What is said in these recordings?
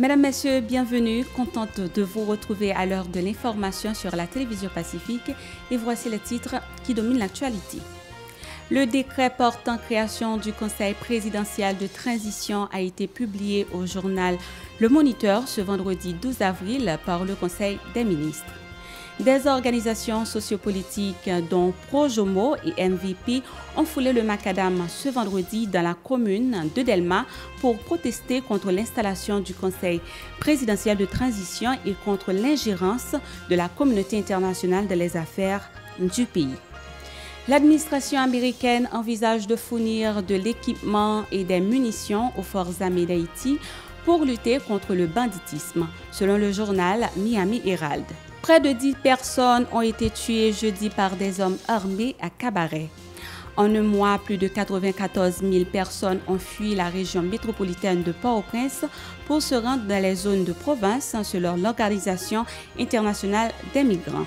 Mesdames, Messieurs, bienvenue. Contente de vous retrouver à l'heure de l'information sur la télévision Pacifique. Et voici les titres qui dominent l'actualité. Le décret portant création du Conseil présidentiel de transition a été publié au journal Le Moniteur ce vendredi 12 avril par le Conseil des ministres. Des organisations sociopolitiques dont Projomo et MVP ont foulé le macadam ce vendredi dans la commune de Delma pour protester contre l'installation du Conseil présidentiel de transition et contre l'ingérence de la communauté internationale dans les affaires du pays. L'administration américaine envisage de fournir de l'équipement et des munitions aux forces armées d'Haïti pour lutter contre le banditisme, selon le journal Miami Herald. Près de 10 personnes ont été tuées jeudi par des hommes armés à Cabaret. En un mois, plus de 94 000 personnes ont fui la région métropolitaine de Port-au-Prince pour se rendre dans les zones de province selon l'Organisation internationale des migrants.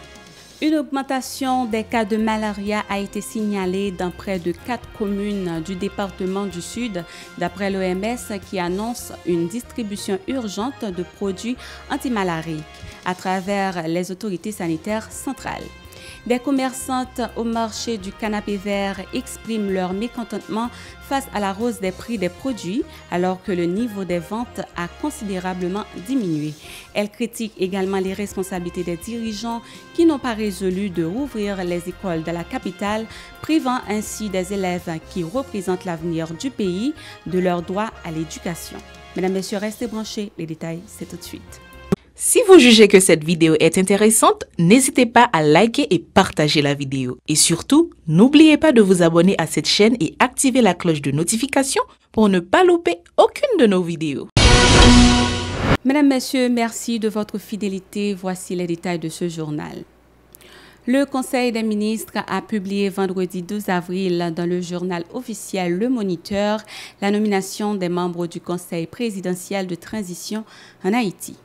Une augmentation des cas de malaria a été signalée dans près de 4 communes du département du Sud, d'après l'OMS qui annonce une distribution urgente de produits antimalariques à travers les autorités sanitaires centrales. Des commerçantes au marché du canapé vert expriment leur mécontentement face à la hausse des prix des produits alors que le niveau des ventes a considérablement diminué. Elles critiquent également les responsabilités des dirigeants qui n'ont pas résolu de rouvrir les écoles de la capitale, privant ainsi des élèves qui représentent l'avenir du pays de leur droit à l'éducation. Mesdames, Messieurs, restez branchés. Les détails, c'est tout de suite. Si vous jugez que cette vidéo est intéressante, n'hésitez pas à liker et partager la vidéo. Et surtout, n'oubliez pas de vous abonner à cette chaîne et activer la cloche de notification pour ne pas louper aucune de nos vidéos. Mesdames, Messieurs, merci de votre fidélité. Voici les détails de ce journal. Le Conseil des ministres a publié vendredi 12 avril dans le journal officiel Le Moniteur la nomination des membres du Conseil présidentiel de transition en Haïti.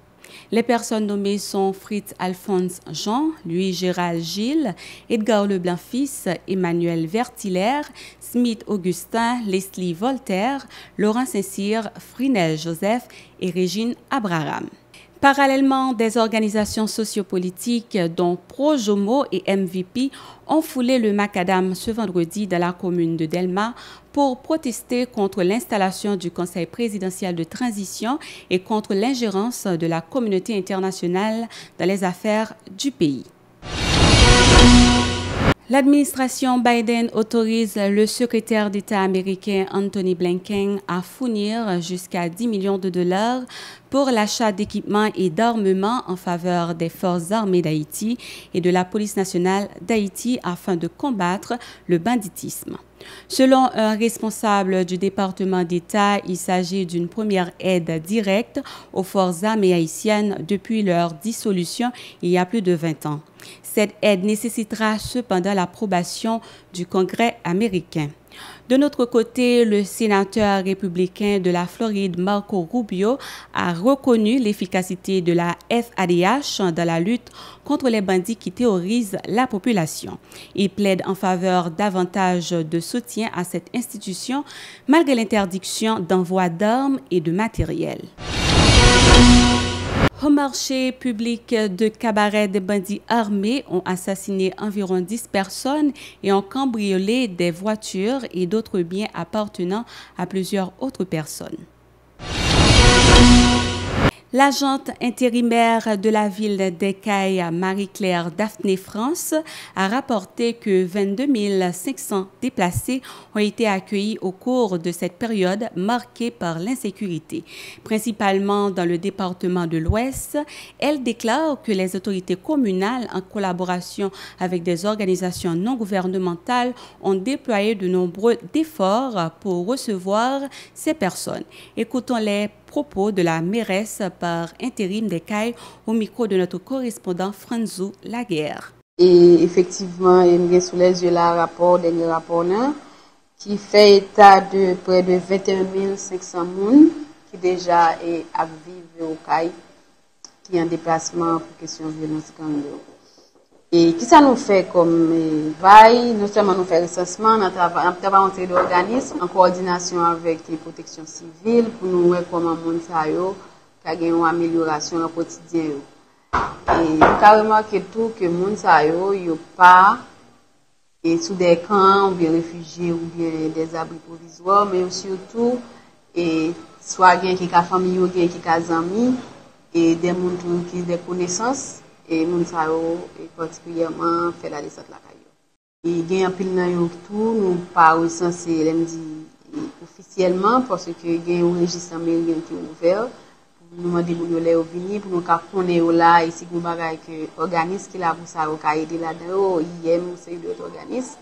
Les personnes nommées sont Fritz Alphonse Jean, Louis Gérald Gilles, Edgar Leblanc-Fils, Emmanuel Vertiller, Smith Augustin, Leslie Voltaire, Laurent Saint-Cyr, Frinel Joseph et Régine Abraham. Parallèlement, des organisations sociopolitiques dont Projomo et MVP ont foulé le macadam ce vendredi dans la commune de Delma pour protester contre l'installation du Conseil présidentiel de transition et contre l'ingérence de la communauté internationale dans les affaires du pays. L'administration Biden autorise le secrétaire d'État américain Anthony Blinken à fournir jusqu'à 10 millions de dollars pour l'achat d'équipements et d'armements en faveur des forces armées d'Haïti et de la police nationale d'Haïti afin de combattre le banditisme. Selon un responsable du département d'État, il s'agit d'une première aide directe aux forces armées haïtiennes depuis leur dissolution il y a plus de 20 ans. Cette aide nécessitera cependant l'approbation du Congrès américain. De notre côté, le sénateur républicain de la Floride, Marco Rubio, a reconnu l'efficacité de la FADH dans la lutte contre les bandits qui terrorisent la population. Il plaide en faveur davantage de soutien à cette institution malgré l'interdiction d'envoi d'armes et de matériel. Au marché public de Cabaret, des bandits armés ont assassiné environ 10 personnes et ont cambriolé des voitures et d'autres biens appartenant à plusieurs autres personnes. L'agente intérimaire de la ville d'Écaille, Marie-Claire Daphné France, a rapporté que 22 500 déplacés ont été accueillis au cours de cette période marquée par l'insécurité, principalement dans le département de l'Ouest. Elle déclare que les autorités communales, en collaboration avec des organisations non gouvernementales, ont déployé de nombreux efforts pour recevoir ces personnes. Écoutons-les propos de la mairesse par intérim d'Écaille au micro de notre correspondant Franzou Laguerre. Et effectivement, il y a sous les yeux le dernier rapport qui fait état de près de 21 500 personnes qui déjà est à vivre au CAI, qui est en déplacement pour question de violence ganglio. Et qui ça nous fait comme vaille, non seulement nous fait recensement, nous travaillons entre l'organisme en coordination avec les protections civiles pour nous voir comment monde ça yo ka gen une amélioration au quotidien. Et nous avons remarqué tout que les gens ne sont pas sous des camps, ou bien réfugiés, ou bien des abris provisoires, mais surtout, soit qui a famille, ou qui a des amis, et des gens qui ont des connaissances, et les gens particulièrement fait la descente la caillou. Et il y a un pile dans tout, nous pas recensé officiellement, parce que il y a un registre américain qui est ouvert. Nous demandons pour les venir pour nous connaître là ici pour bagaille que organisme qui là pour ça au aider là-dedans IEM c'est d'autres organismes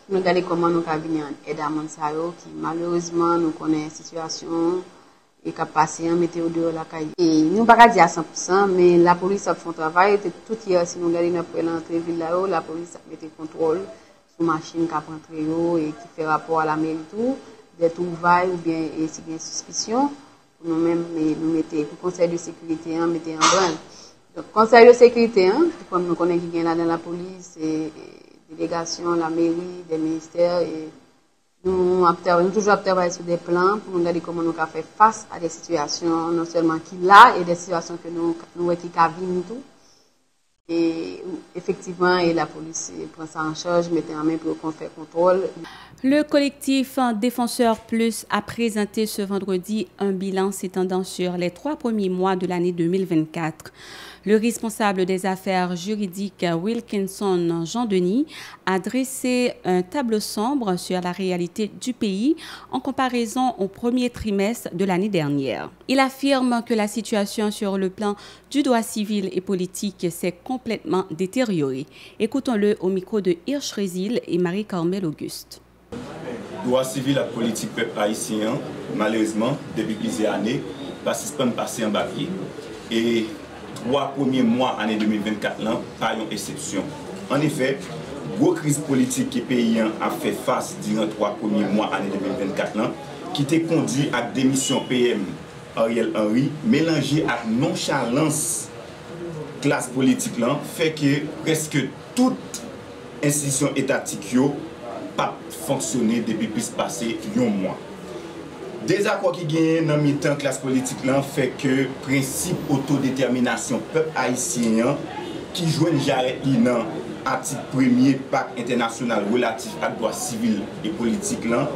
nous regarder comment nous ca venir aider à Monsayo qui malheureusement nous connaît situation et qui passer en météo dehors la caille et nous pas dire à 100% mais la police a fait un travail tout hier si nous regarder après l'entrée ville là la police a mis contrôle sur machine qui prend yo et qui fait rapport à la mairie tout des trouvailles ou bien et si bien suspicion nous-mêmes, nous mettons le conseil de sécurité, mettons en branle. Donc, conseil de sécurité, comme nous connaissons qui est là dans la police, et délégation, la mairie, des ministères, et nous toujours travaillé sur des plans pour nous regarder comment nous faire face à des situations, non seulement qui là, et des situations que nous qui vivent tout. Et effectivement, et la police prend ça en charge, mettait en main pour qu'on fasse contrôle. Le collectif Défenseurs Plus a présenté ce vendredi un bilan s'étendant sur les 3 premiers mois de l'année 2024. Le responsable des affaires juridiques Wilkinson Jean-Denis a dressé un tableau sombre sur la réalité du pays en comparaison au premier trimestre de l'année dernière. Il affirme que la situation sur le plan du droit civil et politique s'est complètement détériorée. Écoutons-le au micro de Hirsch Résil et Marie-Carmel Auguste. Droit civil et politique peuple haïtien, malheureusement, depuis plusieurs années, passe passer en papier. Et 3 premiers mois année 2024 là, pas une exception. En effet, grosse crise politique que le pays a fait face durant 3 premiers mois année 2024 là, qui t'a conduit à démission PM Ariel Henry, mélangé à nonchalance classe politique là, fait que presque toute institution étatique pas fonctionné depuis plus passé un mois. Des accords qui gagnent dans le mi-temps classe politique là fait que principe autodétermination peuple haïtien qui joue dans article 1er pacte international relatif à droit civil et politique là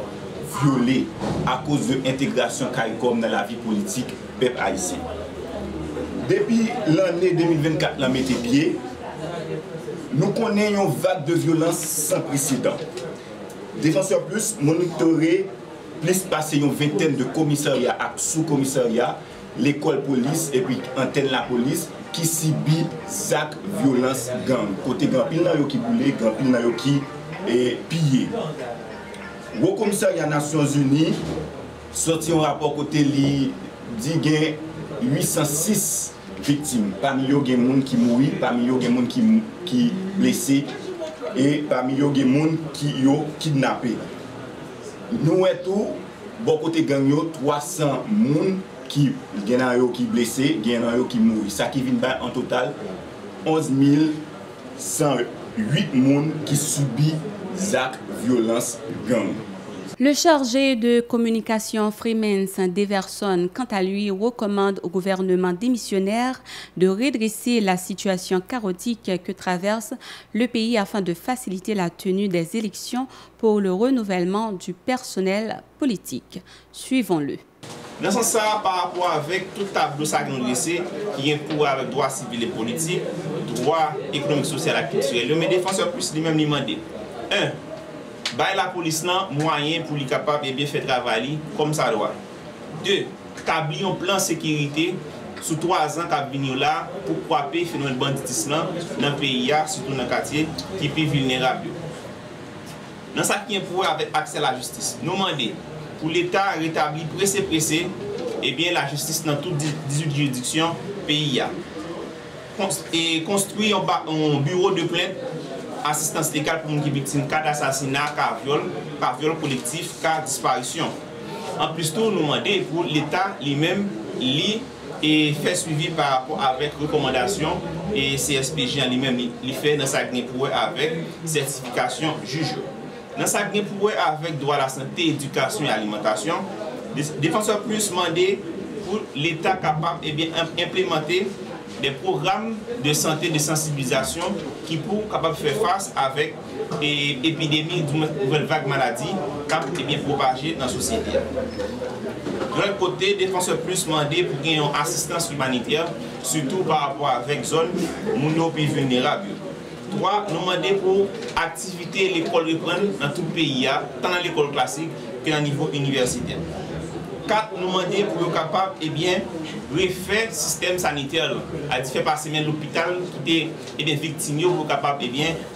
violé à cause de l'intégration CARICOM dans la vie politique peuple haïtien. Depuis l'année 2024 la mettez pied, nous connaissons une vague de violence sans précédent. Défenseurs Plus monitorer plus passer une vingtaine de commissariats et sous-commissariats, l'école police et puis antenne la police qui subit chaque violence gang. Côté grand pile nan yo qui boulé, grand pile nan yo qui pillé. Au commissariat Nations Unies sorti un rapport côté li dit gen 806 victimes. Parmi yo gen moun qui mouri, parmi yo gen moun qui blessé et parmi yo gen moun qui yo kidnappé. Nous et tout bon côté gang yo 300 moun qui gen yo qui blessé, gen yo qui mouri. Ça qui vient en total 11 108 moun qui subit actes violence gang. Le chargé de communication Freemans Deverson, quant à lui, recommande au gouvernement démissionnaire de redresser la situation chaotique que traverse le pays afin de faciliter la tenue des élections pour le renouvellement du personnel politique. Suivons-le. Dans ce sens, par rapport avec tout tableau qui est pour avec droit civil et politique, droit économique, social et culturel, le Défenseur Plus lui-même demandé 1. Bah la police là moyen pour lui capable de bien faire travail comme ça doit. 2. Établir un plan de sécurité sous 3 ans qu'a venir là pour frapper phénomène banditisme dans le pays surtout dans le quartier qui est plus vulnérable. Dans ça qui est pour avec accès à la justice. Nous demandons pour l'État rétablir pressé et bien la justice dans toutes 18 juridictions pays et construire un bureau de plainte assistance légale pour les victimes cas d'assassinat, cas viol collectif, cas disparition. En plus, tout nous demandons pour l'État lui-même et fait suivi par rapport avec recommandation et CSPJ lui-même il fait dans sa pour avec certification juge. Dans sa pour avec droit à la santé, éducation et alimentation, Défenseur Plus demandé pour l'État capable implémenter des programmes de santé, de sensibilisation qui pour capable faire face avec l'épidémie de nouvelles vagues maladies qui propagées dans la société. De l'autre côté, Défenseur Plus demandé pour gagner une assistance humanitaire, surtout par rapport avec zone plus vulnérable. 3, nous demandons pour activité l'école reprendre dans tout le pays, tant dans l'école classique que dans le niveau universitaire. 4, nous demandons pour être capable refaire le système sanitaire, à faire passer l'hôpital qui était victime pour être capable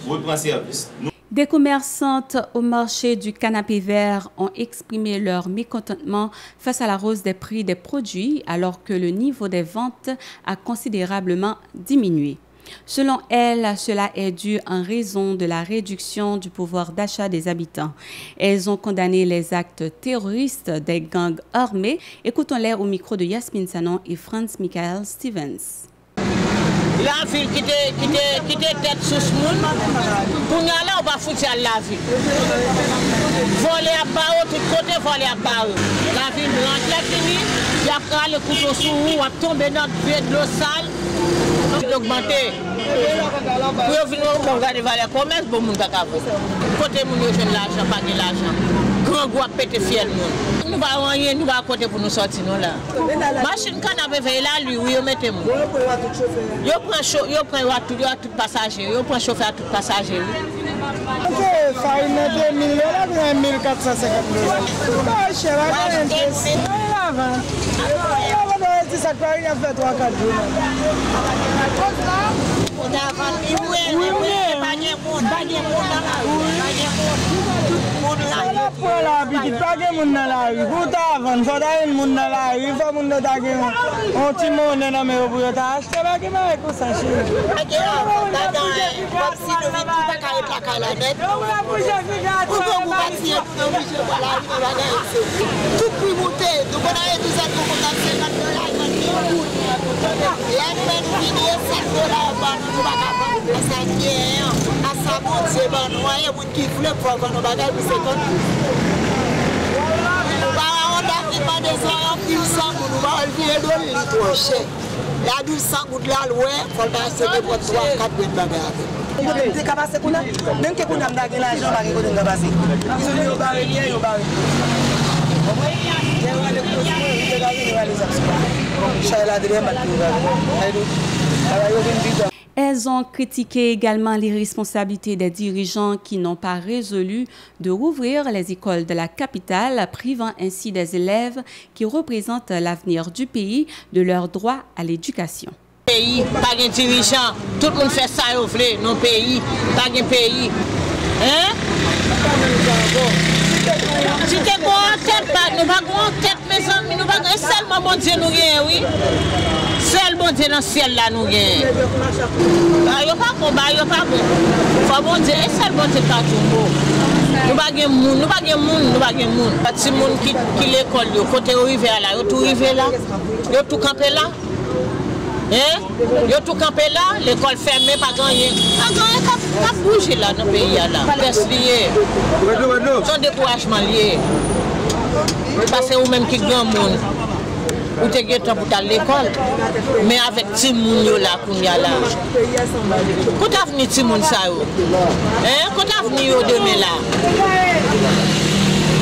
reprendre service. Des commerçantes au marché du canapé vert ont exprimé leur mécontentement face à la hausse des prix des produits alors que le niveau des ventes a considérablement diminué. Selon elles, cela est dû en raison de la réduction du pouvoir d'achat des habitants. Elles ont condamné les actes terroristes des gangs armés. Écoutons-les au micro de Yasmine Sanon et Franz Michael Stevens. La ville qui était tête sous ce monde, pour nous aller, on va foutre la ville. Voler à bas, tout côté, voler à bas. La ville blanche, la fini, il y a pris le couteau sous vous, on va tomber dans de l'eau sale. Augmenter. Pour venir regarder le commerce, pour nous côté nous jeune l'argent, pas de l'argent. Grand goût pété fier nous. Nous va rien, nous va côté pour nous sortir nous là. Machine canapé veille là lui, oui, mettez moi. Yo prend tout passager, yo prend chauffeur tout passager. OK, farine 2000 $, 1450 $. Pas cher, ça a fait 3-4 jours. On a vendu, oui, pas de monde dans la rue. Pour la vie, pas de monde dans la rue. Pour t'avancer, il faut d'aller monde dans la rue. Il faut monde d'aller. On t'y monte dans mes pour t'acheter. Pas que moi, écoute ça, chérie. Tout prix monté, nous connaissons tout ça, nous connaissons et après nous finir $5 nous va ça bien à ça bon c'est bon noyer moun qui voulait pour qu'on nous bagaille pour 50 on a qui pas des ans plus 100 pour nous va lever $2 trop cher la 1200 gouttes là ouais faut passer pour 3 4 bagaille Des capacité qu'on a même que qu'on a d'argent l'argent pas que qu'on a passé ils ont barré bien ils ont barré Elles ont critiqué également l'irresponsabilité des dirigeants qui n'ont pas résolu de rouvrir les écoles de la capitale, privant ainsi des élèves qui représentent l'avenir du pays de leur droit à l'éducation. Pays, pas de dirigeants, tout le monde fait ça, non pays, pas de pays. Hein? Si tu es bon en tête, nous ne pouvons pas en tête, mes amis, nous ne pouvons pas seulement bon Dieu nous gagne, oui. Seul bon Dieu dans le ciel là nous gagne. Il n'y a pas de combat, il n'y a pas de bon. Il faut bon Dieu, et seul bon Dieu pas tout beau. Nous ne pouvons pas monde, nous ne pouvons pas monde, nous ne pouvons pas monde. Si monde qui l'école, côté rivière là, il y a tout rivière là, il y a tout campé là. Hein? Yo tout campé là, l'école fermée, pas gagné. Pas gagné, pas bougé là dans le pays là. Laisse lié. Son découragement lié. Parce que vous-même qui grand monde. Vous êtes guettant pour aller à l'école. Mais avec Timoun là, qu'on y a là. Quand t'as venu Timoun ça yo? Hein? Quand t'as venu yo demain là?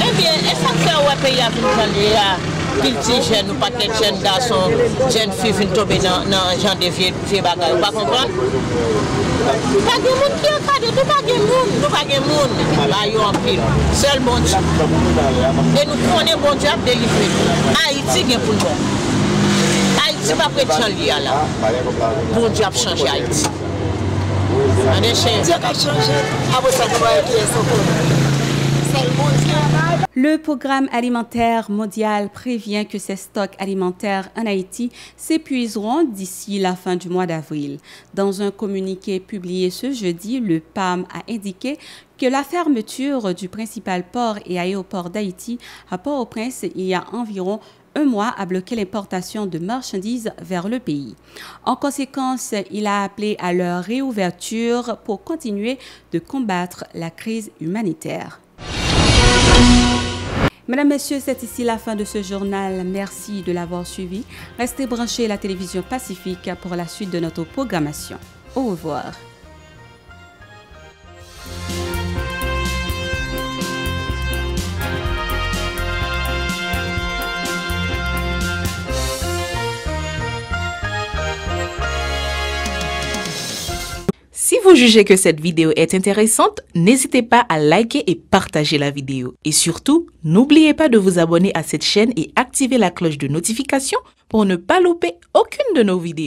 Eh bien, et ça fait ouais pays à venir là. Pile petit jeune, ou pas de jeunes garçons, jeunes filles viennent tomber dans le genre de vieux bagages. Vous ne comprenez pas? Pas de monde qui est encadré, nous pas de monde, nous pas de monde. Là, il y a un pile. Seul bon Dieu. Et nous prenons bon Dieu à délivrer. Haïti est pour nous. Haïti va prêter changer là. Bon Dieu a changé Haïti. Dieu a changé. Avant ça, nous va être Le programme alimentaire mondial prévient que ces stocks alimentaires en Haïti s'épuiseront d'ici la fin du mois d'avril. Dans un communiqué publié ce jeudi, le PAM a indiqué que la fermeture du principal port et aéroport d'Haïti à Port-au-Prince il y a environ un mois a bloqué l'importation de marchandises vers le pays. En conséquence, il a appelé à leur réouverture pour continuer de combattre la crise humanitaire. Mesdames, Messieurs, c'est ici la fin de ce journal. Merci de l'avoir suivi. Restez branchés à la télévision Pacifique pour la suite de notre programmation. Au revoir. Si vous jugez que cette vidéo est intéressante, n'hésitez pas à liker et partager la vidéo. Et surtout, n'oubliez pas de vous abonner à cette chaîne et activer la cloche de notification pour ne pas louper aucune de nos vidéos.